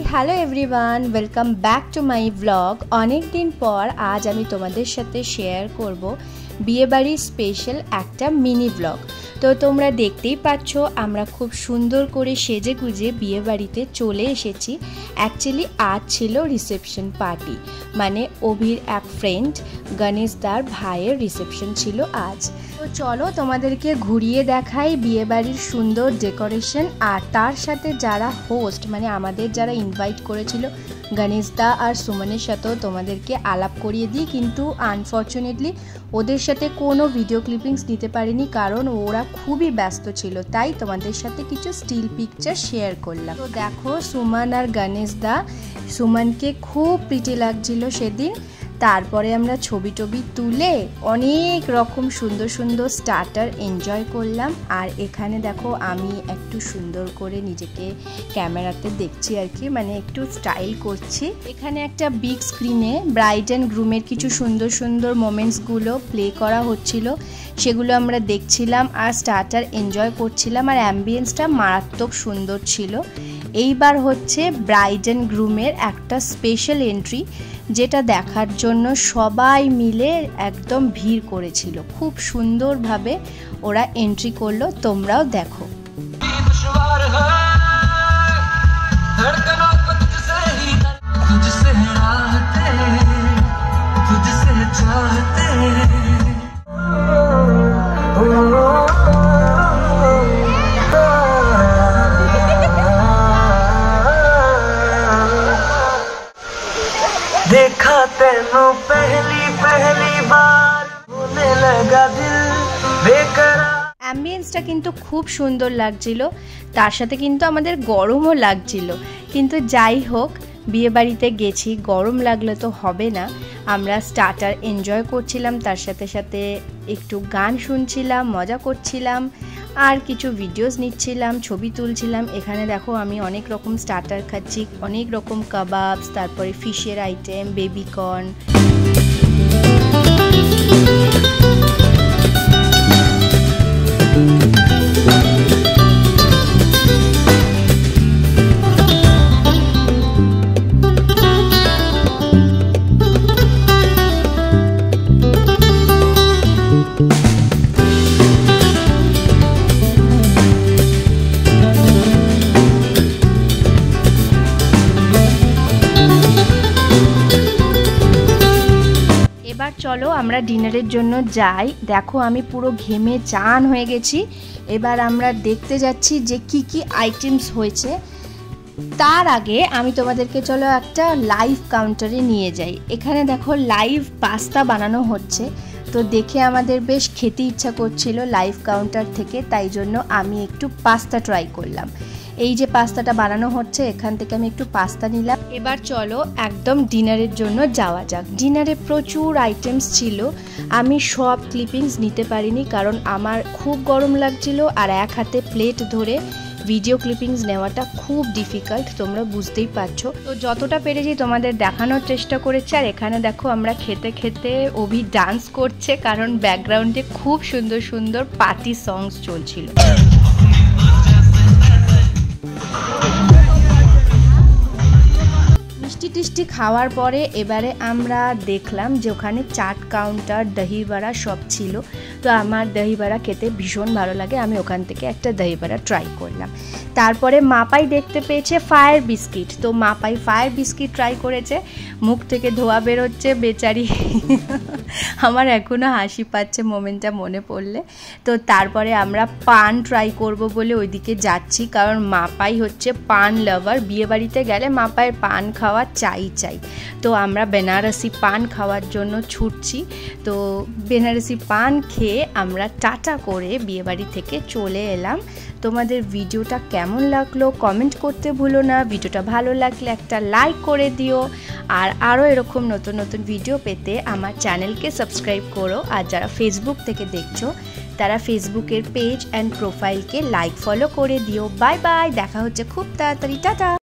Hello everyone, welcome back to my blog. অনেক দিন পর আজ আমি তোমাদের সাথে শেয়ার করব বিয়েবাড়ির স্পেশাল একটা মিনি ব্লগ। তো তোমরা দেখতেই পাচ্ছ আমরা খুব সুন্দর করে সেজে গুজে বিয়েবাড়িতে চলে এসেছি। অ্যাকচুয়ালি আজ ছিল রিসেপশন পার্টি, মানে অভির এক ফ্রেন্ড গণেশ দার ভাইয়ের রিসেপশন ছিল আজ। তো চলো তোমাদেরকে ঘুরিয়ে দেখাই বিয়েবাড়ির সুন্দর ডেকোরেশন, আর তার সাথে যারা হোস্ট মানে আমাদের যারা ইনভাইট করেছিল গণেশ দা আর সুমনের সাথেও তোমাদেরকে আলাপ করিয়ে দিই, কিন্তু আনফর্চুনেটলি ওদের সাথে কোনো ভিডিও ক্লিপিংস দিতে পারিনি কারণ ওরা খুবই ব্যস্ত ছিল, তাই তোমাদের সাথে কিছু স্টিল পিকচার শেয়ার করলাম। তো দেখো সুমন আর গণেশ দা, সুমনকে খুব প্রিটি লাগছিল সেদিন। তারপরে আমরা ছবি টবি তুলে অনেক রকম সুন্দর সুন্দর স্টার্টার এনজয় করলাম। আর এখানে দেখো আমি একটু সুন্দর করে নিজেকে ক্যামেরাতে দেখছি আর কি, মানে একটু স্টাইল করছি। এখানে একটা বিগ স্ক্রিনে ব্রাইড অ্যান্ড গ্রুমের কিছু সুন্দর সুন্দর মোমেন্টসগুলো প্লে করা হচ্ছিল, সেগুলো আমরা দেখছিলাম আর স্টার্টার এনজয় করছিলাম। আর অ্যাম্বিয়েন্সটা মারাত্মক সুন্দর ছিল। এইবার হচ্ছে ব্রাইড অ্যান্ড গ্রুমের একটা স্পেশাল এন্ট্রি, যেটা দেখার জন্য সবাই মিলে একদম ভিড় করেছিল। খুব সুন্দরভাবে ওরা এন্ট্রি করলো, তোমরাও দেখো। देखा तेनू पहली बार होने लगा दिल बेकरार। অ্যাম্বিয়েন্সটা কিন্তু খুব সুন্দর লাগছিল, তার সাথে কিন্তু আমাদের গরমও লাগছিল, কিন্তু যাই হোক বিয়ে বাড়িতে গেছি, গরম লাগলে তো হবে না। আমরা স্টার্টার এনজয় করছিলাম, তার সাথে সাথে একটু গান শুনছিলাম, মজা করছিলাম আর কিছু ভিডিওস নিচ্ছিলাম, ছবি তুলছিলাম। এখানে দেখো আমি অনেক রকম স্টার্টার খাচ্ছি, অনেক রকম কাবাবস, তারপরে ফিশের আইটেম, বেবিকর্ন। এবার চলো আমরা ডিনারের জন্য যাই। দেখো আমি পুরো ঘেমে চান হয়ে গেছি। এবার আমরা দেখতে যাচ্ছি যে কি কি আইটেমস হয়েছে। তার আগে আমি তোমাদেরকে চলো একটা লাইভ কাউন্টারে নিয়ে যাই। এখানে দেখো লাইভ পাস্তা বানানো হচ্ছে, তো দেখে আমাদের বেশ খেতে ইচ্ছা করছিল লাইভ কাউন্টার থেকে, তাই জন্য আমি একটু পাস্তা ট্রাই করলাম। এই যে পাস্তাটা বানানো হচ্ছে, এখান থেকে আমি একটু পাস্তা নিলাম। এবার চলো একদম ডিনারের জন্য যাওয়া যাক। ডিনারে প্রচুর আইটেমস ছিল, আমি সব ক্লিপিংস নিতে পারিনি কারণ আমার খুব গরম লাগছিল আর এক হাতে প্লেট ধরে ভিডিও ক্লিপিংস নেওয়াটা খুব ডিফিকাল্ট, তোমরা বুঝতেই পারছো। তো যতটা পেরেছি তোমাদের দেখানোর চেষ্টা করেছি। আর এখানে দেখো আমরা খেতে খেতে অভি ডান্স করছে, কারণ ব্যাকগ্রাউন্ডে খুব সুন্দর সুন্দর পার্টি সংস চলছিল। মিষ্টি টিষ্টি খাওয়ার পরে এবারে আমরা দেখলাম যে ওখানে চাট কাউন্টার, দহি বড়া সব ছিল। তো আমার দহি বড়া খেতে ভীষণ ভালো লাগে, আমি ওখান থেকে একটা দহি বড়া ট্রাই করলাম। তারপরে মাপাই দেখতে পেয়েছে ফায়ার বিস্কিট, তো মাপাই ফায়ার বিস্কিট ট্রাই করেছে, মুখ থেকে ধোয়া বেরোচ্ছে বেচারি। আমার এখনও হাসি পাচ্ছে মোমেন্টটা মনে পড়লে। তো তারপরে আমরা পান ট্রাই করব বলে ওইদিকে যাচ্ছি, কারণ মাপাই হচ্ছে পান লাভার। বিয়েবাড়িতে গেলে মাপাইয়ের পান খাওয়া চাই। তো আমরা বেনারসি পান খাওয়ার জন্য ছুটছি। তো বেনারসি পান খেয়ে আমরা টাটা করে বিয়েবাড়ি থেকে চলে এলাম। তোমাদের ভিডিওটা কেমন লাগলো কমেন্ট করতে ভুলো না। ভিডিওটা ভালো লাগলে একটা লাইক করে দিও, আর আরও এরকম নতুন নতুন ভিডিও পেতে আমার চ্যানেলকে সাবস্ক্রাইব করো। আর যারা ফেসবুক থেকে দেখছো তারা ফেসবুকের পেজ অ্যান্ড প্রোফাইলকে লাইক ফলো করে দিও। বাই বাই, দেখা হচ্ছে খুব তাড়াতাড়ি, টাটা।